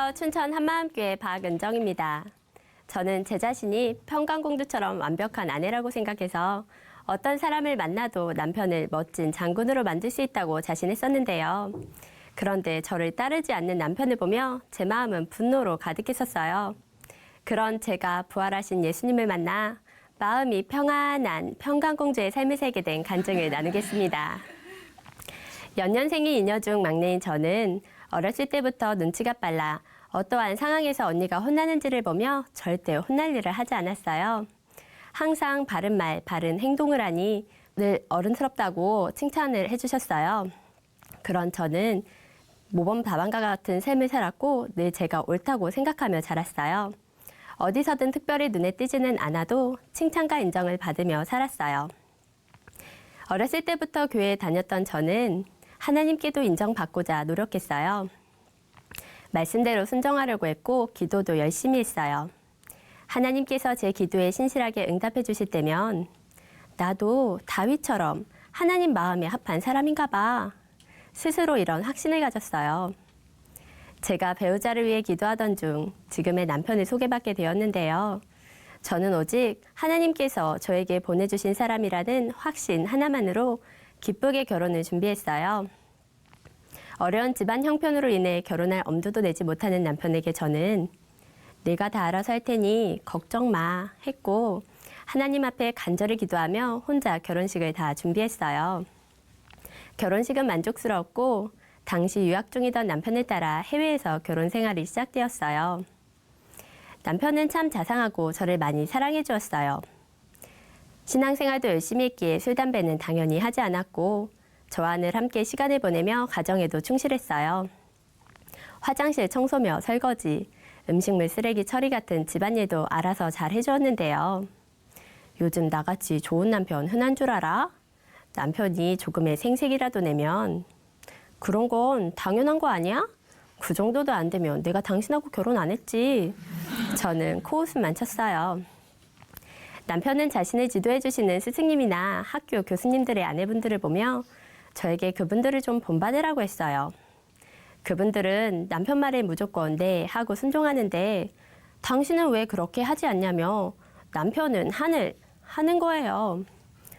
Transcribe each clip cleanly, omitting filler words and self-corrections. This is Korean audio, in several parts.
안녕하세요. 춘천 한마음교회 박은정입니다. 저는 제 자신이 평강공주처럼 완벽한 아내라고 생각해서 어떤 사람을 만나도 남편을 멋진 장군으로 만들 수 있다고 자신했었는데요. 그런데 저를 따르지 않는 남편을 보며 제 마음은 분노로 가득했었어요. 그런 제가 부활하신 예수님을 만나 마음이 평안한 평강공주의 삶을 살게 된 간증을 나누겠습니다. 연년생이 이녀 중 막내인 저는 어렸을 때부터 눈치가 빨라 어떠한 상황에서 언니가 혼나는지를 보며 절대 혼날 일을 하지 않았어요. 항상 바른 말, 바른 행동을 하니 늘 어른스럽다고 칭찬을 해주셨어요. 그런 저는 모범 답안과 같은 삶을 살았고 늘 제가 옳다고 생각하며 자랐어요. 어디서든 특별히 눈에 띄지는 않아도 칭찬과 인정을 받으며 살았어요. 어렸을 때부터 교회에 다녔던 저는 하나님께도 인정받고자 노력했어요. 말씀대로 순종하려고 했고 기도도 열심히 했어요. 하나님께서 제 기도에 신실하게 응답해 주실 때면 나도 다윗처럼 하나님 마음에 합한 사람인가 봐. 스스로 이런 확신을 가졌어요. 제가 배우자를 위해 기도하던 중 지금의 남편을 소개받게 되었는데요. 저는 오직 하나님께서 저에게 보내주신 사람이라는 확신 하나만으로 기쁘게 결혼을 준비했어요. 어려운 집안 형편으로 인해 결혼할 엄두도 내지 못하는 남편에게 저는 내가 다 알아서 할 테니 걱정 마 했고 하나님 앞에 간절히 기도하며 혼자 결혼식을 다 준비했어요. 결혼식은 만족스러웠고 당시 유학 중이던 남편을 따라 해외에서 결혼 생활이 시작되었어요. 남편은 참 자상하고 저를 많이 사랑해 주었어요. 신앙생활도 열심히 했기에 술, 담배는 당연히 하지 않았고 저와 늘 함께 시간을 보내며 가정에도 충실했어요. 화장실 청소며 설거지, 음식물 쓰레기 처리 같은 집안일도 알아서 잘 해주었는데요. 요즘 나같이 좋은 남편 흔한 줄 알아? 남편이 조금의 생색이라도 내면 그런 건 당연한 거 아니야? 그 정도도 안 되면 내가 당신하고 결혼 안 했지. 저는 코웃음만 쳤어요. 남편은 자신을 지도해 주시는 스승님이나 학교 교수님들의 아내분들을 보며 저에게 그분들을 좀 본받으라고 했어요. 그분들은 남편 말에 무조건 네 하고 순종하는데 당신은 왜 그렇게 하지 않냐며 남편은 하는 거예요.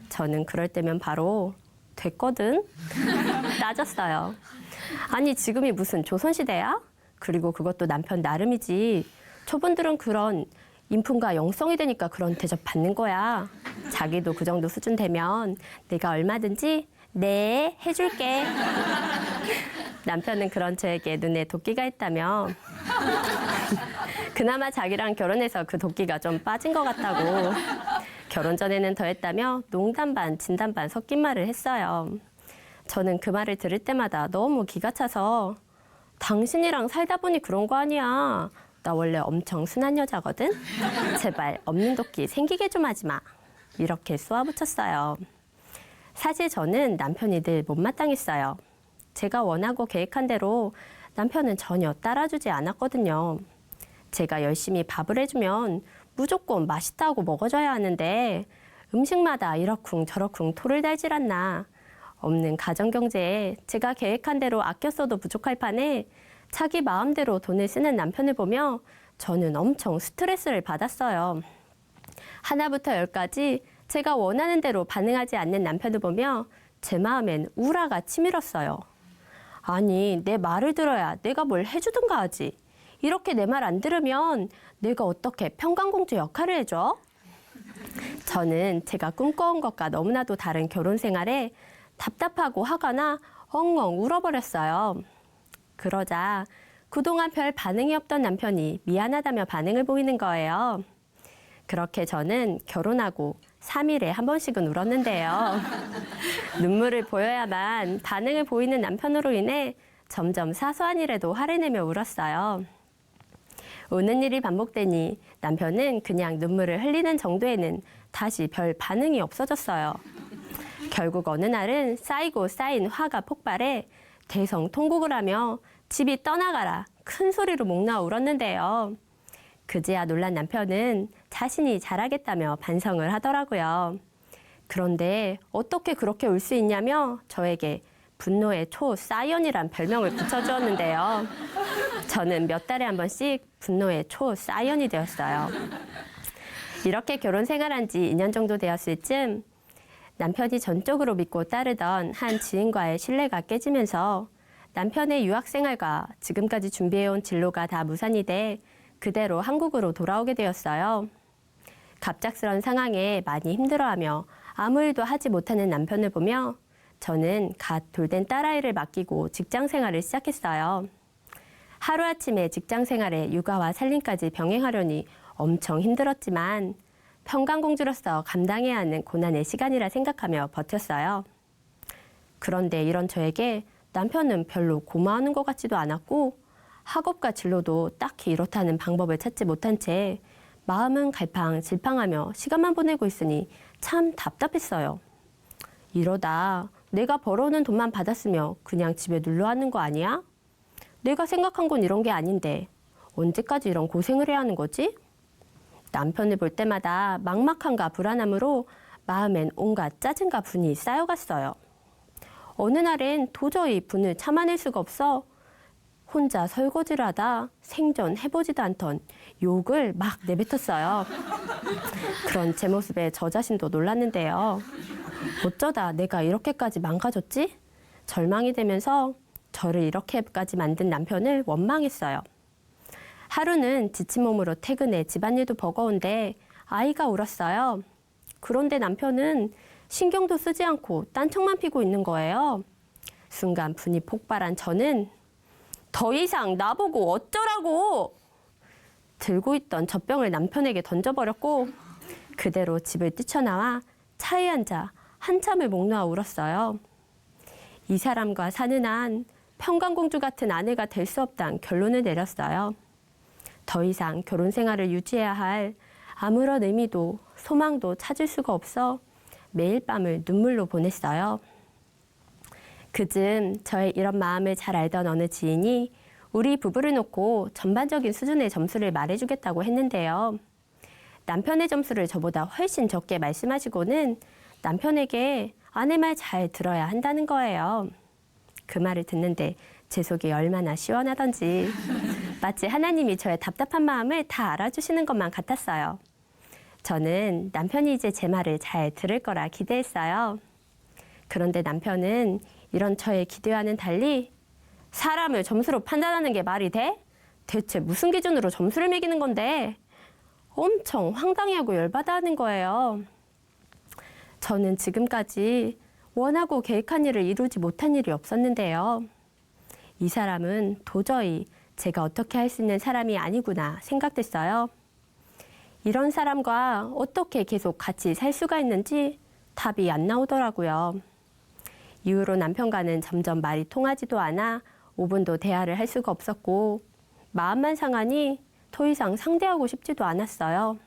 저는 그럴 때면 바로 됐거든? 따졌어요. 아니 지금이 무슨 조선시대야? 그리고 그것도 남편 나름이지. 저분들은 그런 인품과 영성이 되니까 그런 대접 받는 거야. 자기도 그 정도 수준 되면 내가 얼마든지 네 해줄게. 남편은 그런 저에게 눈에 도끼가 있다며 그나마 자기랑 결혼해서 그 도끼가 좀 빠진 것 같다고 결혼 전에는 더 했다며 농담 반 진담 반 섞인 말을 했어요. 저는 그 말을 들을 때마다 너무 기가 차서 당신이랑 살다 보니 그런 거 아니야. 나 원래 엄청 순한 여자거든. 제발 없는 도끼 생기게 좀 하지 마. 이렇게 쏘아붙였어요. 사실 저는 남편이 늘 못마땅했어요. 제가 원하고 계획한 대로 남편은 전혀 따라주지 않았거든요. 제가 열심히 밥을 해주면 무조건 맛있다고 먹어줘야 하는데 음식마다 이러쿵 저러쿵 토를 달질 않나. 없는 가정경제에 제가 계획한 대로 아껴 써도 부족할 판에 자기 마음대로 돈을 쓰는 남편을 보며 저는 엄청 스트레스를 받았어요. 하나부터 열까지 제가 원하는 대로 반응하지 않는 남편을 보며 제 마음엔 우라가 치밀었어요. 아니, 내 말을 들어야 내가 뭘 해주든가 하지. 이렇게 내 말 안 들으면 내가 어떻게 평강공주 역할을 해줘? 저는 제가 꿈꿔온 것과 너무나도 다른 결혼 생활에 답답하고 화가 나 엉엉 울어버렸어요. 그러자 그동안 별 반응이 없던 남편이 미안하다며 반응을 보이는 거예요. 그렇게 저는 결혼하고 3일에 한 번씩은 울었는데요. 눈물을 보여야만 반응을 보이는 남편으로 인해 점점 사소한 일에도 화를 내며 울었어요. 우는 일이 반복되니 남편은 그냥 눈물을 흘리는 정도에는 다시 별 반응이 없어졌어요. 결국 어느 날은 쌓이고 쌓인 화가 폭발해 대성통곡을 하며 집이 떠나가라 큰 소리로 목 나와 울었는데요. 그제야 놀란 남편은 자신이 잘하겠다며 반성을 하더라고요. 그런데 어떻게 그렇게 울 수 있냐며 저에게 분노의 초사이언이란 별명을 붙여주었는데요. 저는 몇 달에 한 번씩 분노의 초사이언이 되었어요. 이렇게 결혼 생활한 지 2년 정도 되었을 즈음 남편이 전적으로 믿고 따르던 한 지인과의 신뢰가 깨지면서 남편의 유학 생활과 지금까지 준비해온 진로가 다 무산이 돼 그대로 한국으로 돌아오게 되었어요. 갑작스런 상황에 많이 힘들어하며 아무 일도 하지 못하는 남편을 보며 저는 갓 돌된 딸아이를 맡기고 직장 생활을 시작했어요. 하루아침에 직장 생활에 육아와 살림까지 병행하려니 엄청 힘들었지만 평강공주로서 감당해야 하는 고난의 시간이라 생각하며 버텼어요. 그런데 이런 저에게 남편은 별로 고마워하는 것 같지도 않았고 학업과 진로도 딱히 이렇다는 방법을 찾지 못한 채 마음은 갈팡질팡하며 시간만 보내고 있으니 참 답답했어요. 이러다 내가 벌어오는 돈만 받았으며 그냥 집에 눌러앉는 거 아니야? 내가 생각한 건 이런 게 아닌데 언제까지 이런 고생을 해야 하는 거지? 남편을 볼 때마다 막막함과 불안함으로 마음엔 온갖 짜증과 분이 쌓여갔어요. 어느 날엔 도저히 분을 참아낼 수가 없어 혼자 설거지를 하다 생전해보지도 않던 욕을 막 내뱉었어요. 그런 제 모습에 저 자신도 놀랐는데요. 어쩌다 내가 이렇게까지 망가졌지? 절망이 되면서 저를 이렇게까지 만든 남편을 원망했어요. 하루는 지친 몸으로 퇴근해 집안일도 버거운데 아이가 울었어요. 그런데 남편은 신경도 쓰지 않고 딴청만 피고 있는 거예요. 순간 분이 폭발한 저는 더 이상 나보고 어쩌라고! 들고 있던 젖병을 남편에게 던져버렸고 그대로 집을 뛰쳐나와 차에 앉아 한참을 목 놓아 울었어요. 이 사람과 사는 한 평강공주 같은 아내가 될 수 없다는 결론을 내렸어요. 더 이상 결혼 생활을 유지해야 할 아무런 의미도 소망도 찾을 수가 없어 매일 밤을 눈물로 보냈어요. 그즈음 저의 이런 마음을 잘 알던 어느 지인이 우리 부부를 놓고 전반적인 수준의 점수를 말해주겠다고 했는데요. 남편의 점수를 저보다 훨씬 적게 말씀하시고는 남편에게 아내 말 잘 들어야 한다는 거예요. 그 말을 듣는데 제 속이 얼마나 시원하던지 마치 하나님이 저의 답답한 마음을 다 알아주시는 것만 같았어요. 저는 남편이 이제 제 말을 잘 들을 거라 기대했어요. 그런데 남편은 이런 저의 기대와는 달리 사람을 점수로 판단하는 게 말이 돼? 대체 무슨 기준으로 점수를 매기는 건데? 엄청 황당해하고 열받아 하는 거예요. 저는 지금까지 원하고 계획한 일을 이루지 못한 일이 없었는데요. 이 사람은 도저히 제가 어떻게 할 수 있는 사람이 아니구나 생각됐어요. 이런 사람과 어떻게 계속 같이 살 수가 있는지 답이 안 나오더라고요. 이후로 남편과는 점점 말이 통하지도 않아 5분도 대화를 할 수가 없었고 마음만 상하니 더 이상 상대하고 싶지도 않았어요.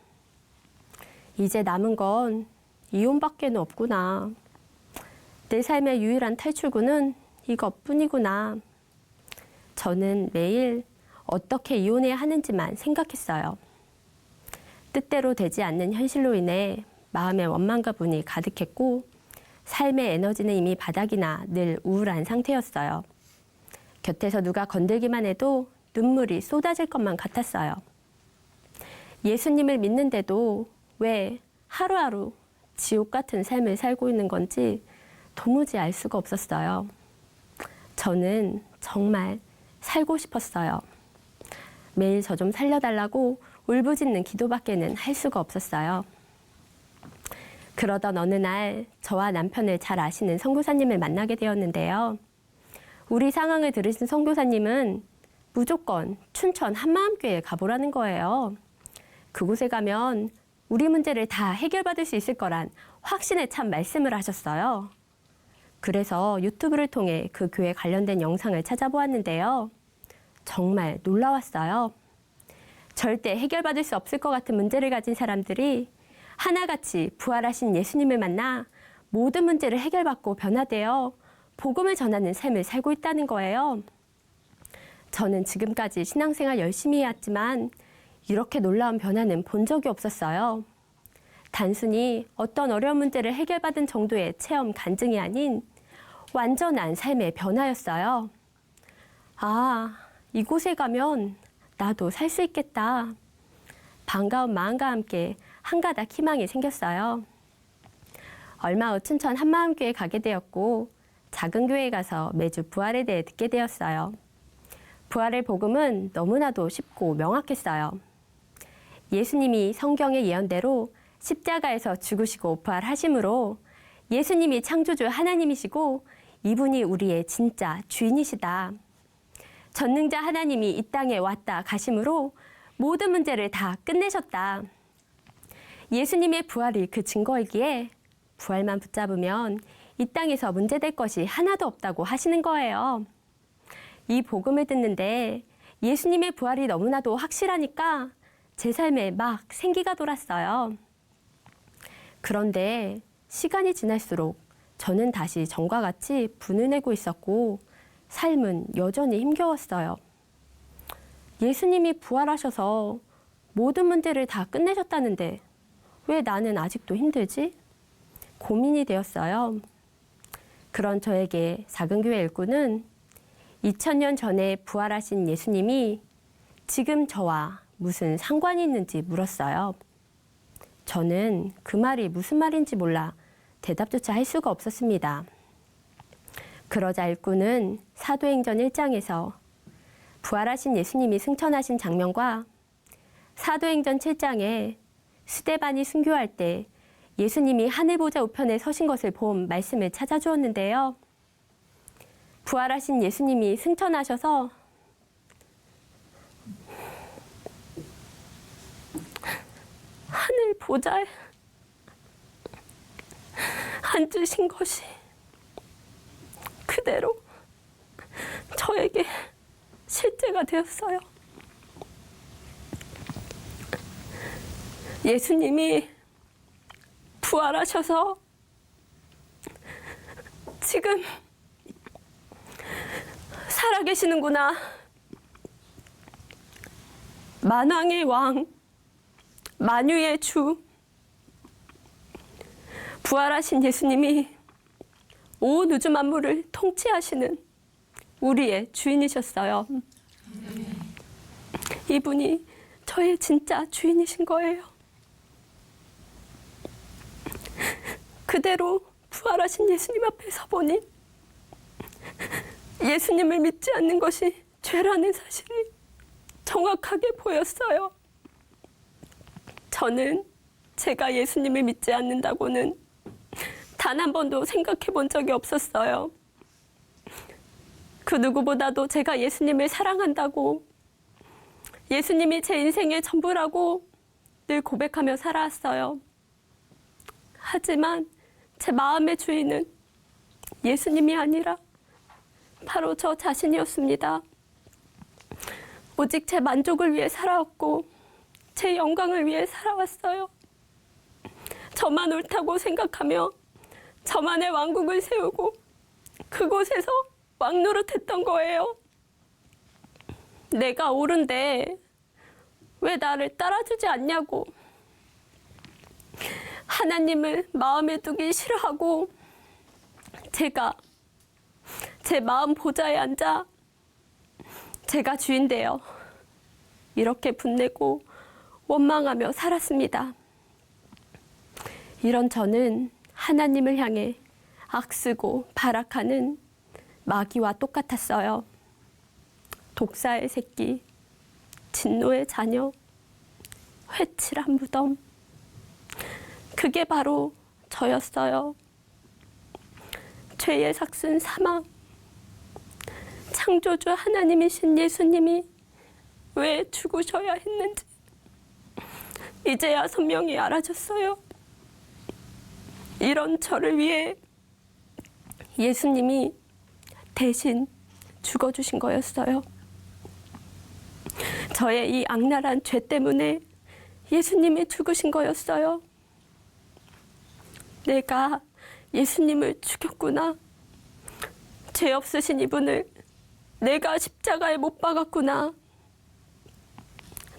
이제 남은 건 이혼밖에는 없구나. 내 삶의 유일한 탈출구는 이것뿐이구나. 저는 매일 어떻게 이혼해야 하는지만 생각했어요. 뜻대로 되지 않는 현실로 인해 마음의 원망과 분이 가득했고 삶의 에너지는 이미 바닥이나 늘 우울한 상태였어요. 곁에서 누가 건들기만 해도 눈물이 쏟아질 것만 같았어요. 예수님을 믿는데도 왜 하루하루 지옥 같은 삶을 살고 있는 건지 도무지 알 수가 없었어요. 저는 정말 살고 싶었어요. 매일 저 좀 살려달라고 울부짖는 기도밖에는 할 수가 없었어요. 그러던 어느 날 저와 남편을 잘 아시는 선교사님을 만나게 되었는데요. 우리 상황을 들으신 선교사님은 무조건 춘천 한마음교회에 가보라는 거예요. 그곳에 가면 우리 문제를 다 해결받을 수 있을 거란 확신에 찬 말씀을 하셨어요. 그래서 유튜브를 통해 그 교회 관련된 영상을 찾아보았는데요. 정말 놀라웠어요. 절대 해결받을 수 없을 것 같은 문제를 가진 사람들이 하나같이 부활하신 예수님을 만나 모든 문제를 해결받고 변화되어 복음을 전하는 삶을 살고 있다는 거예요. 저는 지금까지 신앙생활 열심히 해왔지만 이렇게 놀라운 변화는 본 적이 없었어요. 단순히 어떤 어려운 문제를 해결받은 정도의 체험 간증이 아닌 완전한 삶의 변화였어요. 아, 이곳에 가면 나도 살 수 있겠다. 반가운 마음과 함께 한 가닥 희망이 생겼어요. 얼마 후 춘천 한마음교회에 가게 되었고 작은 교회에 가서 매주 부활에 대해 듣게 되었어요. 부활의 복음은 너무나도 쉽고 명확했어요. 예수님이 성경의 예언대로 십자가에서 죽으시고 부활하심으로 예수님이 창조주 하나님이시고 이분이 우리의 진짜 주인이시다. 전능자 하나님이 이 땅에 왔다 가심으로 모든 문제를 다 끝내셨다. 예수님의 부활이 그 증거이기에 부활만 붙잡으면 이 땅에서 문제될 것이 하나도 없다고 하시는 거예요. 이 복음을 듣는데 예수님의 부활이 너무나도 확실하니까 제 삶에 막 생기가 돌았어요. 그런데 시간이 지날수록 저는 다시 전과 같이 분을 내고 있었고 삶은 여전히 힘겨웠어요. 예수님이 부활하셔서 모든 문제를 다 끝내셨다는데 왜 나는 아직도 힘들지? 고민이 되었어요. 그런 저에게 작은 교회 일꾼은 2000년 전에 부활하신 예수님이 지금 저와 무슨 상관이 있는지 물었어요. 저는 그 말이 무슨 말인지 몰라 대답조차 할 수가 없었습니다. 그러자 일꾼은 사도행전 1장에서 부활하신 예수님이 승천하신 장면과 사도행전 7장에 스데반이 순교할 때 예수님이 하늘보좌 우편에 서신 것을 본 말씀을 찾아주었는데요. 부활하신 예수님이 승천하셔서 하늘 보좌에 앉으신 것이 그대로 저에게 실제가 되었어요. 예수님이 부활하셔서 지금 살아계시는구나. 만왕의 왕, 만유의 주, 부활하신 예수님이 온 우주 만물을 통치하시는 우리의 주인이셨어요. 이분이 저의 진짜 주인이신 거예요. 그대로 부활하신 예수님 앞에 서보니 예수님을 믿지 않는 것이 죄라는 사실이 정확하게 보였어요. 저는 제가 예수님을 믿지 않는다고는 단 한 번도 생각해 본 적이 없었어요. 그 누구보다도 제가 예수님을 사랑한다고, 예수님이 제 인생의 전부라고 늘 고백하며 살아왔어요. 하지만 제 마음의 주인은 예수님이 아니라 바로 저 자신이었습니다. 오직 제 만족을 위해 살아왔고 제 영광을 위해 살아왔어요. 저만 옳다고 생각하며 저만의 왕국을 세우고 그곳에서 왕노릇했던 거예요. 내가 옳은데 왜 나를 따라주지 않냐고. 하나님을 마음에 두기 싫어하고 제가 제 마음 보좌에 앉아 제가 주인 되어 이렇게 분내고 원망하며 살았습니다. 이런 저는 하나님을 향해 악쓰고 발악하는 마귀와 똑같았어요. 독사의 새끼, 진노의 자녀, 회칠한 무덤. 그게 바로 저였어요. 죄의 삭슨 사망. 창조주 하나님이신 예수님이 왜 죽으셔야 했는지 이제야 선명히 알아졌어요. 이런 저를 위해 예수님이 대신 죽어주신 거였어요. 저의 이 악랄한 죄 때문에 예수님이 죽으신 거였어요. 내가 예수님을 죽였구나. 죄 없으신 이분을 내가 십자가에 못 박았구나.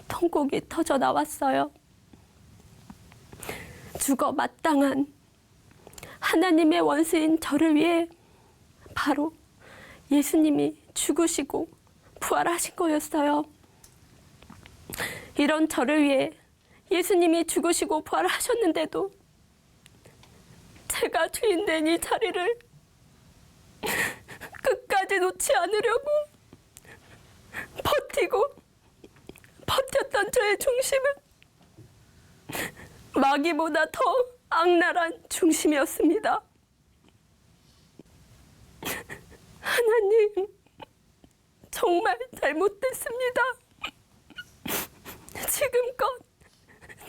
통곡이 터져 나왔어요. 죽어 마땅한 하나님의 원수인 저를 위해 바로 예수님이 죽으시고 부활하신 거였어요. 이런 저를 위해 예수님이 죽으시고 부활하셨는데도 제가 주인 된 이 자리를 끝까지 놓지 않으려고 버텼던 저의 중심은 마귀보다 더 악랄한 중심이었습니다. 하나님, 정말 잘못됐습니다. 지금껏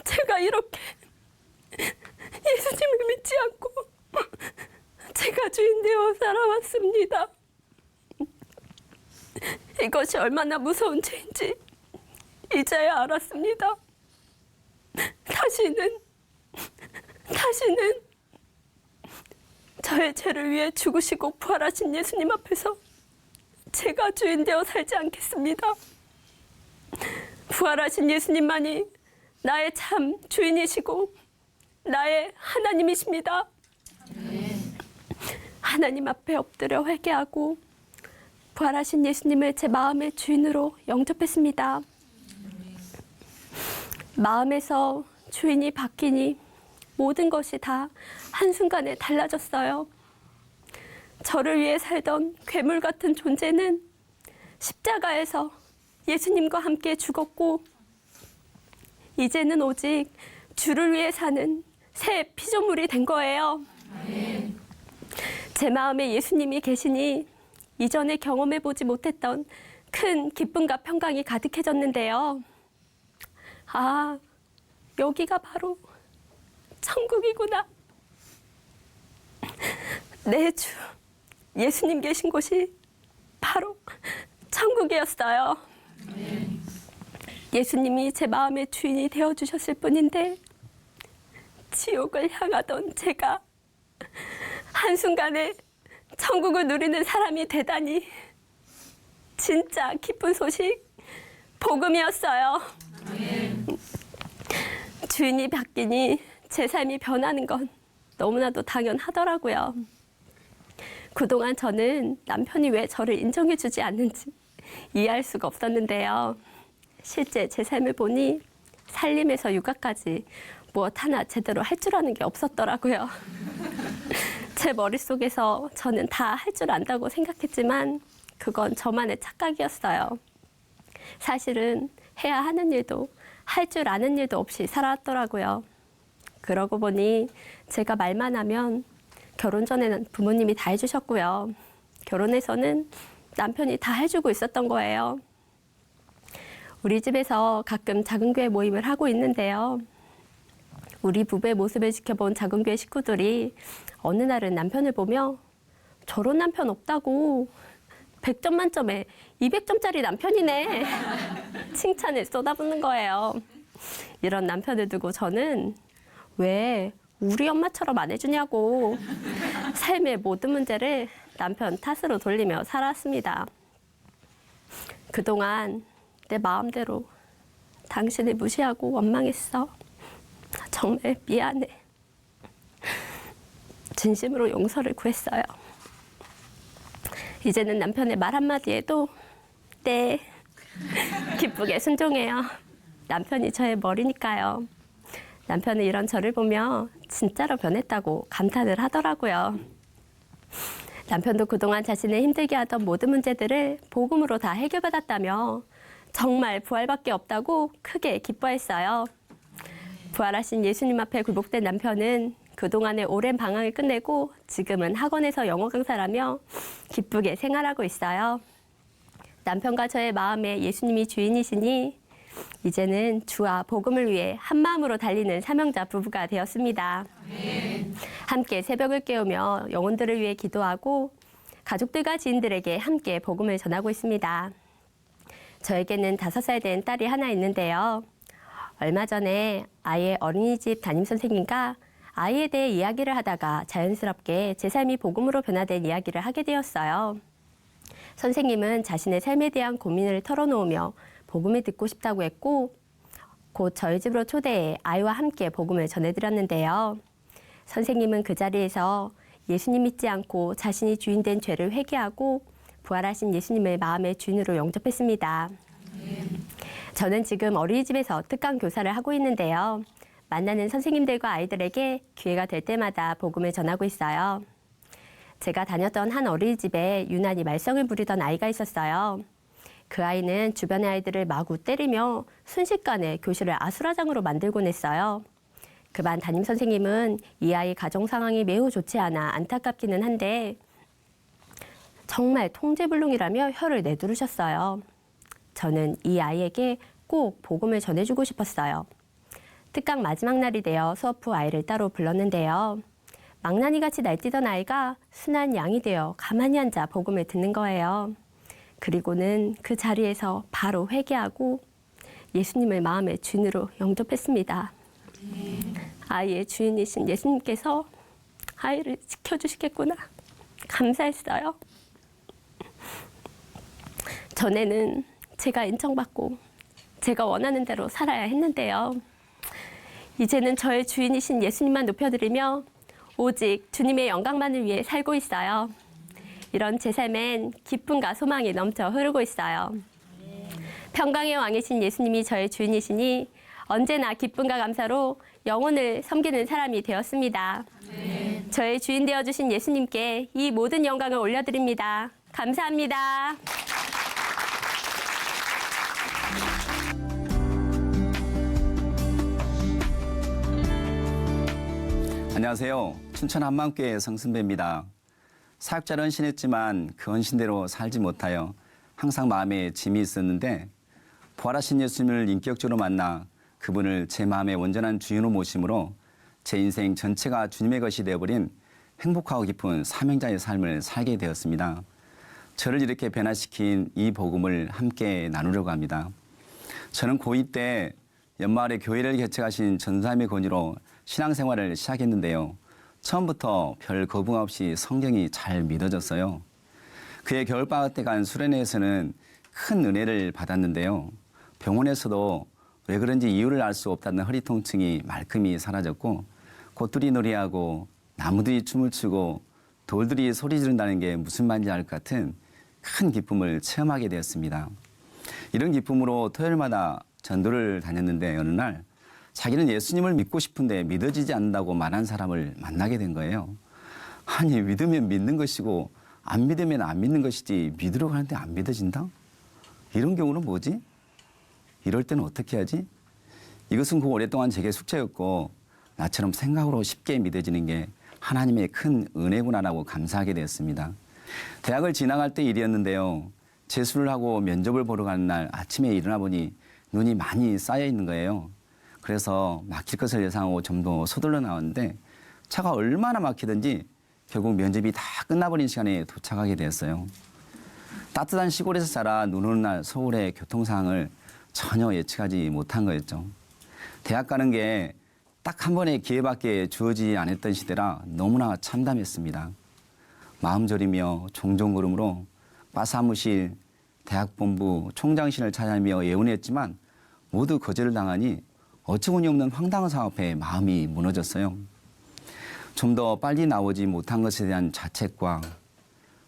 제가 이렇게 예수님을 믿지 않고 제가 주인 되어 살아왔습니다. 이것이 얼마나 무서운 죄인지 이제야 알았습니다. 다시는 저의 죄를 위해 죽으시고 부활하신 예수님 앞에서 제가 주인 되어 살지 않겠습니다. 부활하신 예수님만이 나의 참 주인이시고 나의 하나님이십니다. 하나님 앞에 엎드려 회개하고 부활하신 예수님을 제 마음의 주인으로 영접했습니다. 마음에서 주인이 바뀌니 모든 것이 다 한순간에 달라졌어요. 저를 위해 살던 괴물 같은 존재는 십자가에서 예수님과 함께 죽었고 이제는 오직 주를 위해 사는 새 피조물이 된 거예요. 제 마음에 예수님이 계시니 이전에 경험해보지 못했던 큰 기쁨과 평강이 가득해졌는데요. 아, 여기가 바로 천국이구나. 내 주 예수님 계신 곳이 바로 천국이었어요. 예수님이 제 마음의 주인이 되어주셨을 뿐인데 지옥을 향하던 제가 한순간에 천국을 누리는 사람이 되다니 진짜 기쁜 소식, 복음이었어요. 주인이 바뀌니 제 삶이 변하는 건 너무나도 당연하더라고요. 그동안 저는 남편이 왜 저를 인정해주지 않는지 이해할 수가 없었는데요. 실제 제 삶을 보니 살림에서 육아까지 무엇 하나 제대로 할 줄 아는 게 없었더라고요. 제 머릿속에서 저는 다 할 줄 안다고 생각했지만 그건 저만의 착각이었어요. 사실은 해야 하는 일도 할 줄 아는 일도 없이 살아왔더라고요. 그러고 보니 제가 말만 하면 결혼 전에는 부모님이 다 해주셨고요. 결혼해서는 남편이 다 해주고 있었던 거예요. 우리 집에서 가끔 작은 교회 모임을 하고 있는데요. 우리 부부의 모습을 지켜본 작은 교회 식구들이 어느 날은 남편을 보며 저런 남편 없다고 100점 만점에 200점짜리 남편이네 칭찬을 쏟아붓는 거예요. 이런 남편을 두고 저는 왜 우리 엄마처럼 안 해주냐고 삶의 모든 문제를 남편 탓으로 돌리며 살았습니다. 그동안 내 마음대로 당신을 무시하고 원망했어. 정말 미안해. 진심으로 용서를 구했어요. 이제는 남편의 말 한마디에도 네, 기쁘게 순종해요. 남편이 저의 머리니까요. 남편은 이런 저를 보며 진짜로 변했다고 감탄을 하더라고요. 남편도 그동안 자신을 힘들게 하던 모든 문제들을 복음으로 다 해결받았다며 정말 부활밖에 없다고 크게 기뻐했어요. 부활하신 예수님 앞에 굴복된 남편은 그동안의 오랜 방황을 끝내고 지금은 학원에서 영어 강사라며 기쁘게 생활하고 있어요. 남편과 저의 마음에 예수님이 주인이시니 이제는 주와 복음을 위해 한마음으로 달리는 사명자 부부가 되었습니다. 함께 새벽을 깨우며 영혼들을 위해 기도하고 가족들과 지인들에게 함께 복음을 전하고 있습니다. 저에게는 5살 된 딸이 하나 있는데요. 얼마 전에 아이의 어린이집 담임선생님과 아이에 대해 이야기를 하다가 자연스럽게 제 삶이 복음으로 변화된 이야기를 하게 되었어요. 선생님은 자신의 삶에 대한 고민을 털어놓으며 복음을 듣고 싶다고 했고 곧 저희 집으로 초대해 아이와 함께 복음을 전해드렸는데요. 선생님은 그 자리에서 예수님 믿지 않고 자신이 주인된 죄를 회개하고 부활하신 예수님을 마음의 주인으로 영접했습니다. 저는 지금 어린이집에서 특강 교사를 하고 있는데요. 만나는 선생님들과 아이들에게 기회가 될 때마다 복음을 전하고 있어요. 제가 다녔던 한 어린이집에 유난히 말썽을 부리던 아이가 있었어요. 그 아이는 주변의 아이들을 마구 때리며 순식간에 교실을 아수라장으로 만들곤 했어요. 그 반 담임 선생님은 이 아이 가정 상황이 매우 좋지 않아 안타깝기는 한데 정말 통제불능이라며 혀를 내두르셨어요. 저는 이 아이에게 꼭 복음을 전해주고 싶었어요. 특강 마지막 날이 되어 수업 후 아이를 따로 불렀는데요. 망나니같이 날뛰던 아이가 순한 양이 되어 가만히 앉아 복음을 듣는 거예요. 그리고는 그 자리에서 바로 회개하고 예수님을 마음의 주인으로 영접했습니다. 아이의 주인이신 예수님께서 아이를 지켜주시겠구나 감사했어요. 전에는 제가 인정받고 제가 원하는 대로 살아야 했는데요. 이제는 저의 주인이신 예수님만 높여드리며 오직 주님의 영광만을 위해 살고 있어요. 이런 제 삶엔 기쁨과 소망이 넘쳐 흐르고 있어요. 평강의 왕이신 예수님이 저의 주인이시니 언제나 기쁨과 감사로 영혼을 섬기는 사람이 되었습니다. 저의 주인 되어주신 예수님께 이 모든 영광을 올려드립니다. 감사합니다. 안녕하세요. 춘천 한마음교회 성승배입니다. 사역자를 헌신했지만 그 헌신대로 살지 못하여 항상 마음에 짐이 있었는데 부활하신 예수님을 인격적으로 만나 그분을 제 마음의 온전한 주인으로 모심으로 제 인생 전체가 주님의 것이 되어버린 행복하고 깊은 사명자의 삶을 살게 되었습니다. 저를 이렇게 변화시킨 이 복음을 함께 나누려고 합니다. 저는 고2 때 연마을에 교회를 개척하신 전사님의 권유로 신앙생활을 시작했는데요. 처음부터 별 거부감 없이 성경이 잘 믿어졌어요. 그의 겨울방학 때 간 수련회에서는 큰 은혜를 받았는데요. 병원에서도 왜 그런지 이유를 알 수 없다는 허리 통증이 말끔히 사라졌고 꽃들이 노래하고 나무들이 춤을 추고 돌들이 소리 지른다는 게 무슨 말인지 알 것 같은 큰 기쁨을 체험하게 되었습니다. 이런 기쁨으로 토요일마다 전도를 다녔는데 어느 날 자기는 예수님을 믿고 싶은데 믿어지지 않는다고 말한 사람을 만나게 된 거예요. 아니 믿으면 믿는 것이고 안 믿으면 안 믿는 것이지 믿으려고 하는데 안 믿어진다? 이런 경우는 뭐지? 이럴 때는 어떻게 하지? 이것은 그 오랫동안 제게 숙제였고 나처럼 생각으로 쉽게 믿어지는 게 하나님의 큰 은혜구나라고 감사하게 되었습니다. 대학을 진학할 때 일이었는데요. 재수를 하고 면접을 보러 가는 날 아침에 일어나 보니 눈이 많이 쌓여 있는 거예요. 그래서 막힐 것을 예상하고 좀 더 서둘러 나왔는데 차가 얼마나 막히든지 결국 면접이 다 끝나버린 시간에 도착하게 되었어요. 따뜻한 시골에서 자라 눈 오는 날 서울의 교통 상황을 전혀 예측하지 못한 거였죠. 대학 가는 게 딱 한 번의 기회밖에 주어지지 않았던 시대라 너무나 참담했습니다. 마음 졸이며 종종 걸음으로 과사무실, 대학본부, 총장실을 찾아다니며 예언했지만 모두 거절을 당하니 어처구니 없는 황당한 상황 앞에 마음이 무너졌어요. 좀 더 빨리 나오지 못한 것에 대한 자책과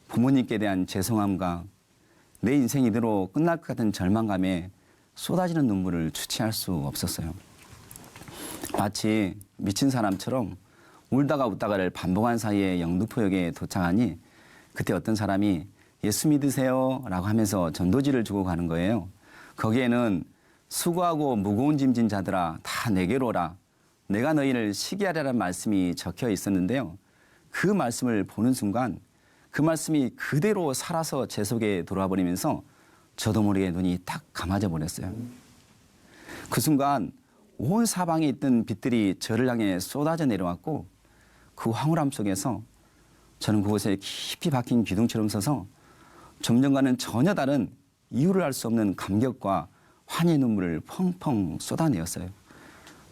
부모님께 대한 죄송함과 내 인생이 이대로 끝날 것 같은 절망감에 쏟아지는 눈물을 주체할 수 없었어요. 마치 미친 사람처럼 울다가 웃다가를 반복한 사이에 영등포역에 도착하니 그때 어떤 사람이 예수 믿으세요 라고 하면서 전도지를 주고 가는 거예요. 거기에는 수고하고 무거운 짐진 자들아 다 내게로 오라. 내가 너희를 쉬게 하리라는 말씀이 적혀 있었는데요. 그 말씀을 보는 순간 그 말씀이 그대로 살아서 제 속에 들어와 버리면서 저도 모르게 눈이 딱 감아져 버렸어요. 그 순간 온 사방에 있던 빛들이 저를 향해 쏟아져 내려왔고 그 황홀함 속에서 저는 그곳에 깊이 박힌 기둥처럼 서서 좀 전과는 전혀 다른 이유를 알 수 없는 감격과 환희의 눈물을 펑펑 쏟아내었어요.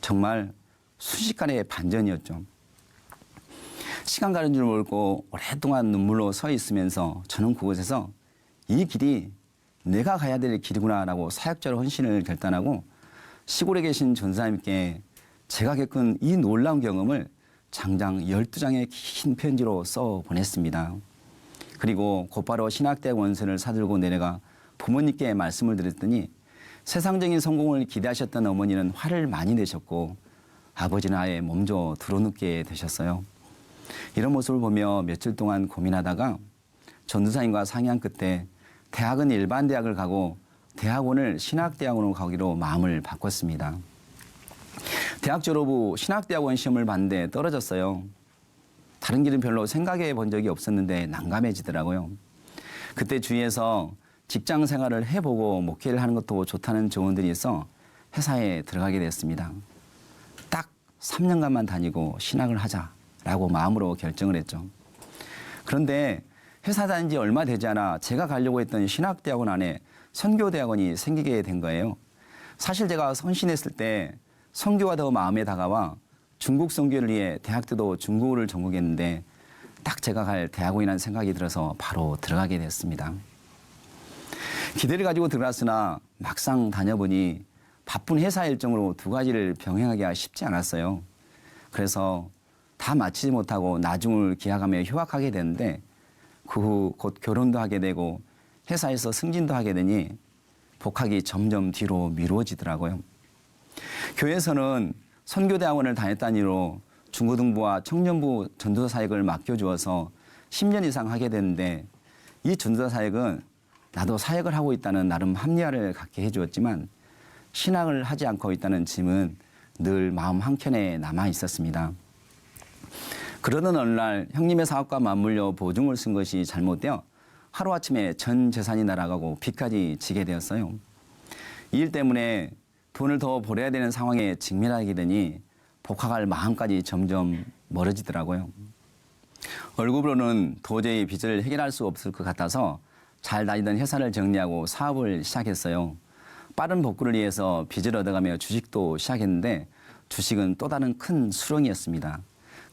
정말 순식간의 반전이었죠. 시간 가는 줄 모르고 오랫동안 눈물로 서 있으면서 저는 그곳에서 이 길이 내가 가야 될 길이구나라고 사역자로 헌신을 결단하고 시골에 계신 전사님께 제가 겪은 이 놀라운 경험을 장장 12장의 긴 편지로 써 보냈습니다. 그리고 곧바로 신학대학 원서를 사들고 내려가 부모님께 말씀을 드렸더니 세상적인 성공을 기대하셨던 어머니는 화를 많이 내셨고 아버지는 아예 몸져 드러눕게 되셨어요. 이런 모습을 보며 며칠 동안 고민하다가 전도사님과 상의한 끝에 대학은 일반 대학을 가고 대학원을 신학대학원으로 가기로 마음을 바꿨습니다. 대학 졸업 후 신학대학원 시험을 봤는데 떨어졌어요. 다른 길은 별로 생각해 본 적이 없었는데 난감해지더라고요. 그때 주위에서 직장 생활을 해보고 목회를 하는 것도 좋다는 조언들이 있어 회사에 들어가게 됐습니다. 딱 3년간만 다니고 신학을 하자라고 마음으로 결정을 했죠. 그런데 회사 다닌 지 얼마 되지 않아 제가 가려고 했던 신학대학원 안에 선교대학원이 생기게 된 거예요. 사실 제가 헌신했을 때 선교가 더 마음에 다가와 중국 선교를 위해 대학 때도 중국어를 전공했는데 딱 제가 갈 대학원이라는 생각이 들어서 바로 들어가게 됐습니다. 기대를 가지고 들어갔으나 막상 다녀보니 바쁜 회사 일정으로 두 가지를 병행하기가 쉽지 않았어요. 그래서 다 마치지 못하고 나중을 기약하며 휴학하게 됐는데 그 후 곧 결혼도 하게 되고 회사에서 승진도 하게 되니 복학이 점점 뒤로 미루어지더라고요. 교회에서는 선교대학원을 다녔다는 이유로 중고등부와 청년부 전도사 사역을 맡겨주어서 10년 이상 하게 됐는데 이 전도사 사역은 나도 사역을 하고 있다는 나름 합리화를 갖게 해주었지만 신학을 하지 않고 있다는 짐은 늘 마음 한켠에 남아 있었습니다. 그러던 어느 날 형님의 사업과 맞물려 보증을 쓴 것이 잘못되어 하루아침에 전 재산이 날아가고 빚까지 지게 되었어요. 이 일 때문에 돈을 더 벌어야 되는 상황에 직면하게 되니 복학할 마음까지 점점 멀어지더라고요. 얼굴로는 도저히 빚을 해결할 수 없을 것 같아서 잘 다니던 회사를 정리하고 사업을 시작했어요. 빠른 복구를 위해서 빚을 얻어가며 주식도 시작했는데 주식은 또 다른 큰 수렁이었습니다.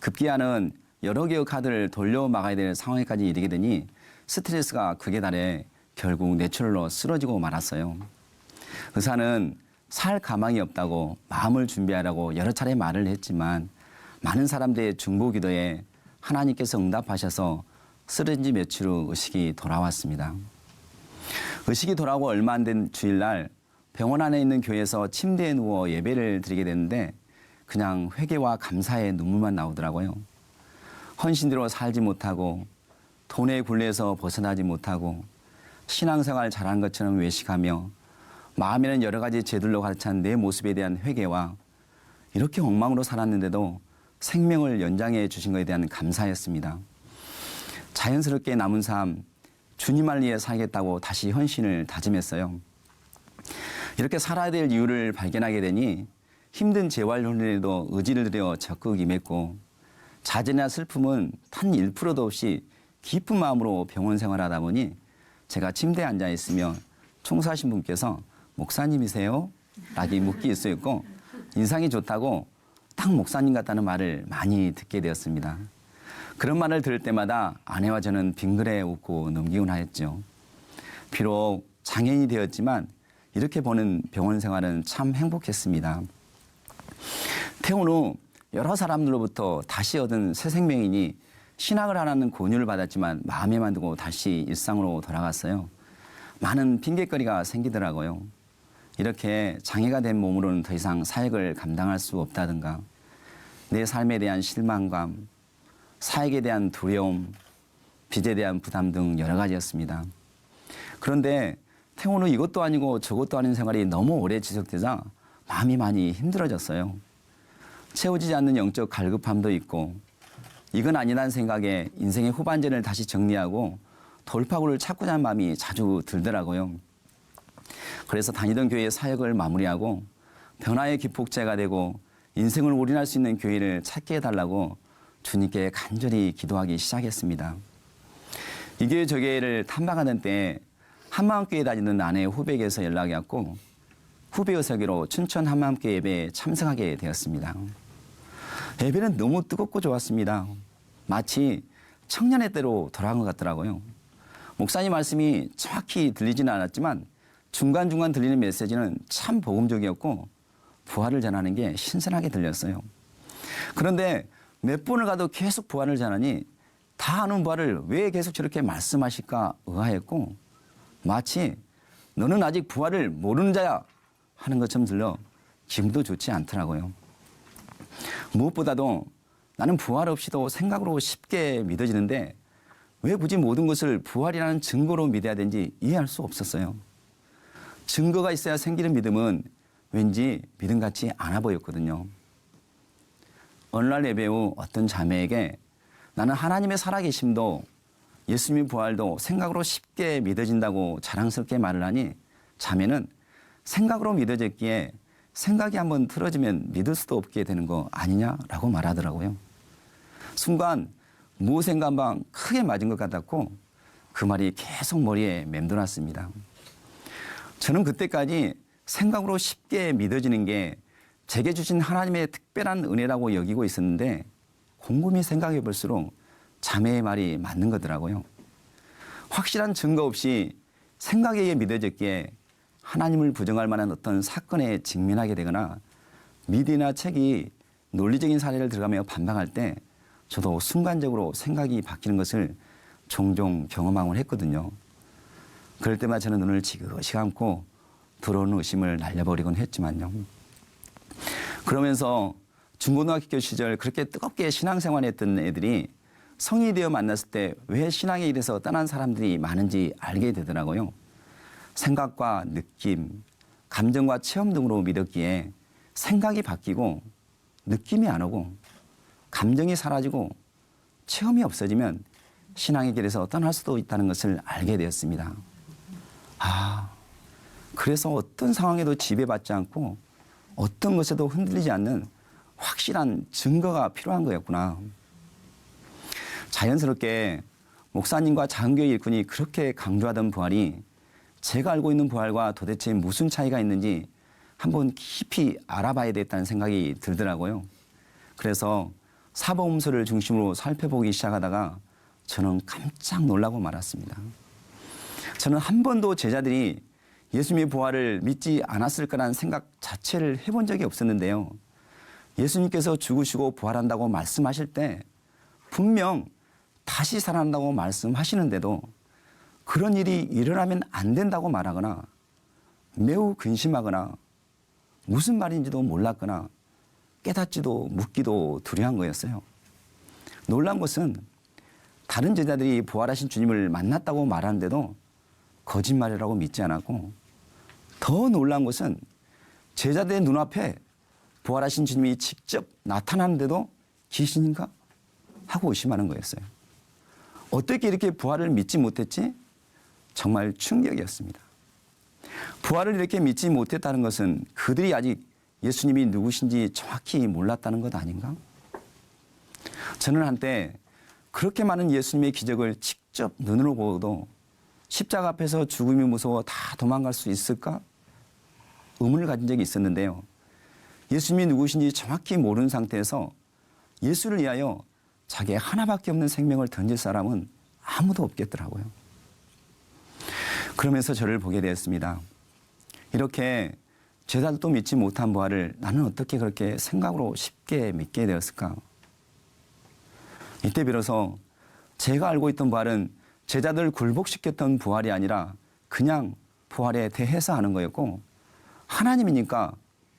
급기야는 여러 개의 카드를 돌려막아야 될 상황에까지 이르게 되니 스트레스가 극에 달해 결국 뇌출혈로 쓰러지고 말았어요. 의사는 살 가망이 없다고 마음을 준비하라고 여러 차례 말을 했지만 많은 사람들의 중보 기도에 하나님께서 응답하셔서 쓰러진 지 며칠 후 의식이 돌아왔습니다. 의식이 돌아오고 얼마 안 된 주일날 병원 안에 있는 교회에서 침대에 누워 예배를 드리게 됐는데 그냥 회개와 감사의 눈물만 나오더라고요. 헌신대로 살지 못하고 돈의 굴레에서 벗어나지 못하고 신앙생활 잘한 것처럼 외식하며 마음에는 여러 가지 죄들로 가득 찬 내 모습에 대한 회개와 이렇게 엉망으로 살았는데도 생명을 연장해 주신 것에 대한 감사였습니다. 자연스럽게 남은 삶 주님을 위해 살겠다고 다시 헌신을 다짐했어요. 이렇게 살아야 될 이유를 발견하게 되니 힘든 재활훈련에도 의지를 들여 적극 임했고 자진이나 슬픔은 단 1%도 없이 깊은 마음으로 병원 생활하다 보니 제가 침대에 앉아 있으면 총사하신 분께서 목사님이세요? 라고 묻기 있었고 인상이 좋다고 딱 목사님 같다는 말을 많이 듣게 되었습니다. 그런 말을 들을 때마다 아내와 저는 빙그레 웃고 넘기곤 하였죠. 비록 장애인이 되었지만 이렇게 보는 병원 생활은 참 행복했습니다. 퇴원 후 여러 사람들로부터 다시 얻은 새 생명이니 신학을 하라는 권유를 받았지만 마음에만 두고 다시 일상으로 돌아갔어요. 많은 핑계거리가 생기더라고요. 이렇게 장애가 된 몸으로는 더 이상 사역을 감당할 수 없다든가 내 삶에 대한 실망감, 사역에 대한 두려움, 빚에 대한 부담 등 여러 가지였습니다. 그런데 퇴원 후 이것도 아니고 저것도 아닌 생활이 너무 오래 지속되자 마음이 많이 힘들어졌어요. 채워지지 않는 영적 갈급함도 있고 이건 아니라는 생각에 인생의 후반전을 다시 정리하고 돌파구를 찾고자 하는 마음이 자주 들더라고요. 그래서 다니던 교회의 사역을 마무리하고 변화의 기폭제가 되고 인생을 올인할 수 있는 교회를 찾게 해달라고 주님께 간절히 기도하기 시작했습니다. 이 교회 저 교회를 탐방하는 때 한마음교회 다니는 아내의 후배에게서 연락이 왔고 후배의 설교로 춘천 한마음교회 예배에 참석하게 되었습니다. 예배는 너무 뜨겁고 좋았습니다. 마치 청년의 때로 돌아간 것 같더라고요. 목사님 말씀이 정확히 들리지는 않았지만 중간중간 들리는 메시지는 참 복음적이었고 부활을 전하는 게 신선하게 들렸어요. 그런데 몇 번을 가도 계속 부활을 전하니 다 아는 부활을 왜 계속 저렇게 말씀하실까 의아했고 마치 너는 아직 부활을 모르는 자야 하는 것처럼 들려 기분도 좋지 않더라고요. 무엇보다도 나는 부활 없이도 생각으로 쉽게 믿어지는데 왜 굳이 모든 것을 부활이라는 증거로 믿어야 되는지 이해할 수 없었어요. 증거가 있어야 생기는 믿음은 왠지 믿음 같지 않아 보였거든요. 어느 날 예배 후 어떤 자매에게 나는 하나님의 살아계심도 예수님의 부활도 생각으로 쉽게 믿어진다고 자랑스럽게 말을 하니 자매는 생각으로 믿어졌기에 생각이 한번 틀어지면 믿을 수도 없게 되는 거 아니냐라고 말하더라고요. 순간 무엇인가 한 방 크게 맞은 것 같았고 그 말이 계속 머리에 맴돌았습니다. 저는 그때까지 생각으로 쉽게 믿어지는 게 제게 주신 하나님의 특별한 은혜라고 여기고 있었는데 곰곰이 생각해 볼수록 자매의 말이 맞는 거더라고요. 확실한 증거 없이 생각에 의해 믿어졌기에 하나님을 부정할 만한 어떤 사건에 직면하게 되거나 미디어나 책이 논리적인 사례를 들어가며 반박할 때 저도 순간적으로 생각이 바뀌는 것을 종종 경험하곤 했거든요. 그럴 때마다 저는 눈을 지그시 감고 들어오는 의심을 날려버리곤 했지만요. 그러면서 중고등학교 시절 그렇게 뜨겁게 신앙생활했던 애들이 성인이 되어 만났을 때 왜 신앙에 이래서 떠난 사람들이 많은지 알게 되더라고요. 생각과 느낌, 감정과 체험 등으로 믿었기에 생각이 바뀌고 느낌이 안 오고 감정이 사라지고 체험이 없어지면 신앙의 길에서 떠날 수도 있다는 것을 알게 되었습니다. 그래서 어떤 상황에도 지배받지 않고 어떤 것에도 흔들리지 않는 확실한 증거가 필요한 거였구나. 자연스럽게 목사님과 작은교회 일꾼이 그렇게 강조하던 부활이 제가 알고 있는 부활과 도대체 무슨 차이가 있는지 한번 깊이 알아봐야 되겠다는 생각이 들더라고요. 그래서 사복음서를 중심으로 살펴보기 시작하다가 저는 깜짝 놀라고 말았습니다. 저는 한 번도 제자들이 예수님의 부활을 믿지 않았을 거라는 생각 자체를 해본 적이 없었는데요. 예수님께서 죽으시고 부활한다고 말씀하실 때 분명 다시 살아난다고 말씀하시는데도 그런 일이 일어나면 안 된다고 말하거나 매우 근심하거나 무슨 말인지도 몰랐거나 깨닫지도 묻기도 두려운 거였어요. 놀란 것은 다른 제자들이 부활하신 주님을 만났다고 말하는데도 거짓말이라고 믿지 않았고 더 놀란 것은 제자들의 눈앞에 부활하신 주님이 직접 나타나는데도 귀신인가 하고 의심하는 거였어요. 어떻게 이렇게 부활을 믿지 못했지? 정말 충격이었습니다. 부활을 이렇게 믿지 못했다는 것은 그들이 아직 예수님이 누구신지 정확히 몰랐다는 것 아닌가? 저는 한때 그렇게 많은 예수님의 기적을 직접 눈으로 보고도 십자가 앞에서 죽음이 무서워 다 도망갈 수 있을까? 의문을 가진 적이 있었는데요. 예수님이 누구신지 정확히 모르는 상태에서 예수를 위하여 자기의 하나밖에 없는 생명을 던질 사람은 아무도 없겠더라고요. 그러면서 저를 보게 되었습니다. 이렇게 제자들도 믿지 못한 부활을 나는 어떻게 그렇게 생각으로 쉽게 믿게 되었을까? 이때 비로소 제가 알고 있던 부활은 제자들을 굴복시켰던 부활이 아니라 그냥 부활에 대해서 하는 거였고 하나님이니까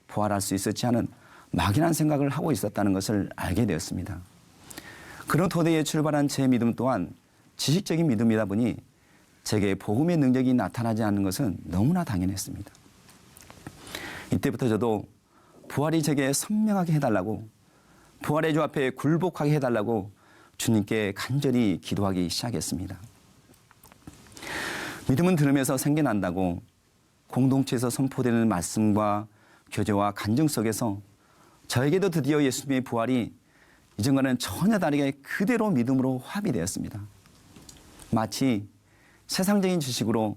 부활할 수 있었지 하는 막연한 생각을 하고 있었다는 것을 알게 되었습니다. 그런 토대에 출발한 제 믿음 또한 지식적인 믿음이다 보니 제게 복음의 능력이 나타나지 않는 것은 너무나 당연했습니다. 이때부터 저도 부활이 제게 선명하게 해달라고 부활의 주 앞에 굴복하게 해달라고 주님께 간절히 기도하기 시작했습니다. 믿음은 들으면서 생겨난다고 공동체에서 선포되는 말씀과 교제와 간증 속에서 저에게도 드디어 예수님의 부활이 이전과는 전혀 다르게 그대로 믿음으로 합이 되었습니다. 마치 세상적인 지식으로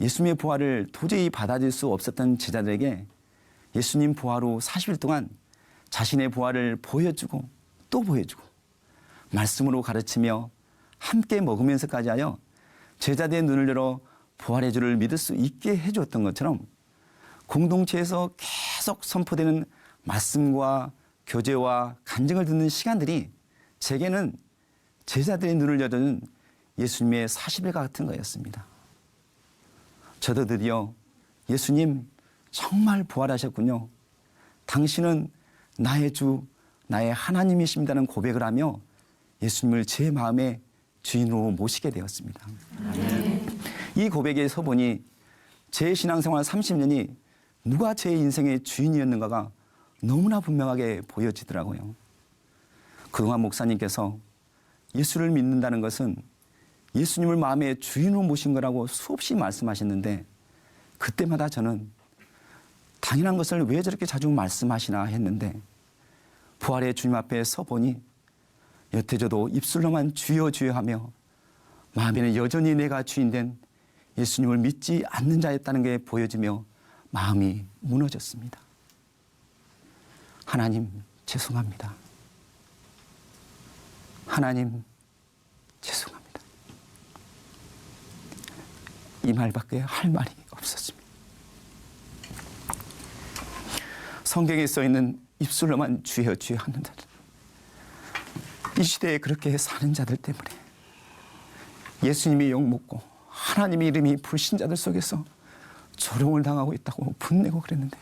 예수님의 부활을 도저히 받아들일 수 없었던 제자들에게 예수님 부활 후 40일 동안 자신의 부활을 보여주고 또 보여주고 말씀으로 가르치며 함께 먹으면서까지 하여 제자들의 눈을 열어 부활의 주를 믿을 수 있게 해주었던 것처럼 공동체에서 계속 선포되는 말씀과 교제와 간증을 듣는 시간들이 제게는 제자들의 눈을 열어준 예수님의 40일과 같은 거였습니다. 저도 드디어 예수님 정말 부활하셨군요. 당신은 나의 주, 나의 하나님이십니다는 고백을 하며 예수님을 제 마음의 주인으로 모시게 되었습니다. 이 고백에 서보니 제 신앙생활 30년이 누가 제 인생의 주인이었는가가 너무나 분명하게 보여지더라고요. 그동안 목사님께서 예수를 믿는다는 것은 예수님을 마음의 주인으로 모신 거라고 수없이 말씀하셨는데 그때마다 저는 당연한 것을 왜 저렇게 자주 말씀하시나 했는데 부활의 주님 앞에 서보니 여태 저도 입술로만 주여 주여 하며 마음에는 여전히 내가 주인된 예수님을 믿지 않는 자였다는 게 보여지며 마음이 무너졌습니다. 하나님 죄송합니다. 하나님 죄송합니다. 이 말밖에 할 말이 없었습니다. 성경에 써있는 입술로만 주여 주여 하는 자들, 이 시대에 그렇게 사는 자들 때문에 예수님이 욕먹고 하나님의 이름이 불신자들 속에서 조롱을 당하고 있다고 분내고 그랬는데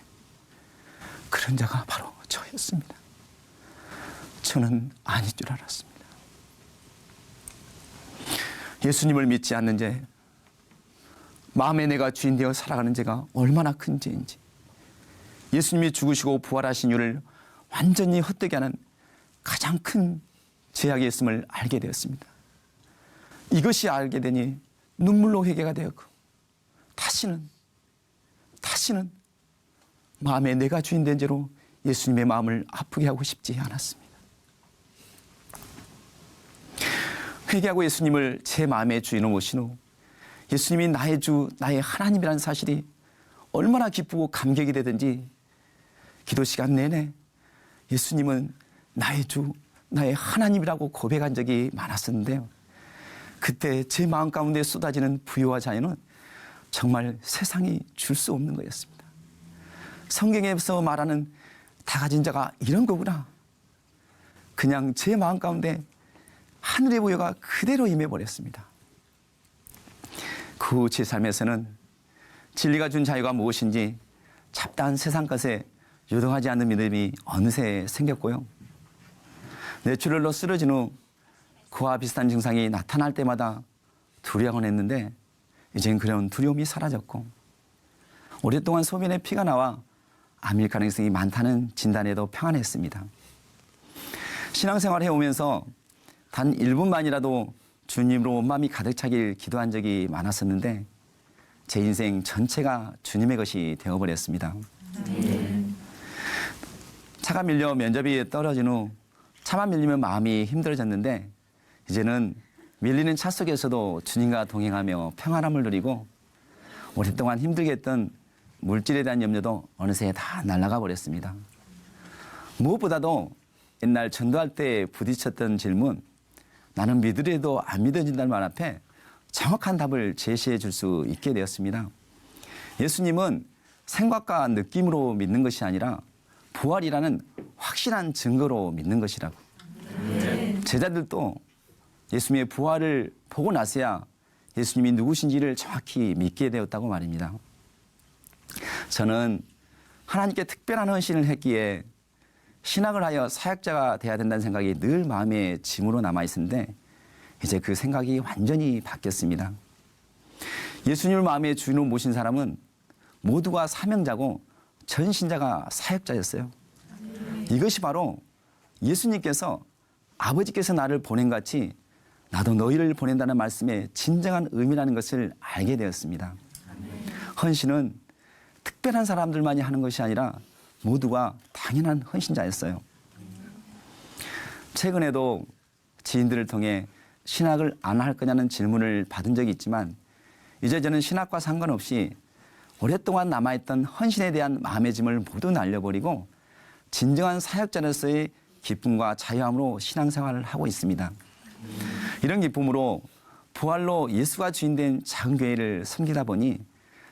그런 자가 바로 저였습니다. 저는 아닌 줄 알았습니다. 예수님을 믿지 않는 죄, 마음에 내가 주인 되어 살아가는 죄가 얼마나 큰 죄인지, 예수님이 죽으시고 부활하신 이유를 완전히 헛되게 하는 가장 큰 죄악이 있음을 알게 되었습니다. 이것이 알게 되니 눈물로 회개가 되었고 다시는 마음에 내가 주인 된 죄로 예수님의 마음을 아프게 하고 싶지 않았습니다. 회개하고 예수님을 제 마음의 주인으로 모신 후 예수님이 나의 주, 나의 하나님이라는 사실이 얼마나 기쁘고 감격이 되든지 기도 시간 내내 예수님은 나의 주, 나의 하나님이라고 고백한 적이 많았었는데요. 그때 제 마음 가운데 쏟아지는 부요와 자유는 정말 세상이 줄 수 없는 거였습니다. 성경에서 말하는 다 가진 자가 이런 거구나. 그냥 제 마음 가운데 하늘의 부요가 그대로 임해버렸습니다. 그 후 제 삶에서는 진리가 준 자유가 무엇인지 잡다한 세상 것에 요동하지 않는 믿음이 어느새 생겼고요. 뇌출혈로 쓰러진 후 그와 비슷한 증상이 나타날 때마다 두려워는 했는데 이젠 그런 두려움이 사라졌고 오랫동안 소변에 피가 나와 암일 가능성이 많다는 진단에도 평안했습니다. 신앙생활을 해오면서 단 1분만이라도 주님으로 온 마음이 가득 차길 기도한 적이 많았었는데 제 인생 전체가 주님의 것이 되어버렸습니다. 차가 밀려 면접이 떨어진 후 차만 밀리면 마음이 힘들어졌는데 이제는 밀리는 차 속에서도 주님과 동행하며 평안함을 누리고 오랫동안 힘들게 했던 물질에 대한 염려도 어느새 다 날아가 버렸습니다. 무엇보다도 옛날 전도할 때 부딪혔던 질문, 나는 믿으려도 안 믿어진다는 말 앞에 정확한 답을 제시해 줄 수 있게 되었습니다. 예수님은 생각과 느낌으로 믿는 것이 아니라 부활이라는 확실한 증거로 믿는 것이라고. 제자들도 예수님의 부활을 보고 나서야 예수님이 누구신지를 정확히 믿게 되었다고 말입니다. 저는 하나님께 특별한 헌신을 했기에 신학을 하여 사역자가 돼야 된다는 생각이 늘 마음에 짐으로 남아있었는데 이제 그 생각이 완전히 바뀌었습니다. 예수님을 마음의 주인으로 모신 사람은 모두가 사명자고 전신자가 사역자였어요. 이것이 바로 예수님께서 아버지께서 나를 보낸 같이 나도 너희를 보낸다는 말씀의 진정한 의미라는 것을 알게 되었습니다. 헌신은 특별한 사람들만이 하는 것이 아니라 모두가 당연한 헌신자였어요. 최근에도 지인들을 통해 신학을 안 할 거냐는 질문을 받은 적이 있지만 이제 저는 신학과 상관없이 오랫동안 남아있던 헌신에 대한 마음의 짐을 모두 날려버리고 진정한 사역자로서의 기쁨과 자유함으로 신앙생활을 하고 있습니다. 이런 기쁨으로 부활로 예수가 주인된 작은 교회를 섬기다 보니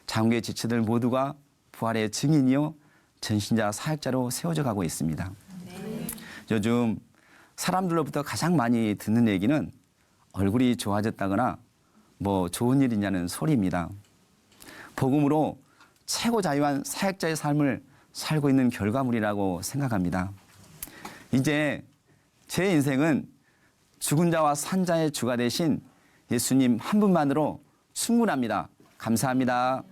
작은 교회 지체들 모두가 부활의 증인이요 전신자 사역자로 세워져 가고 있습니다. 요즘 사람들로부터 가장 많이 듣는 얘기는 얼굴이 좋아졌다거나 뭐 좋은 일이냐는 소리입니다. 복음으로 최고 자유한 사역자의 삶을 살고 있는 결과물이라고 생각합니다. 이제 제 인생은 죽은 자와 산 자의 주가 되신 예수님 한 분만으로 충분합니다. 감사합니다.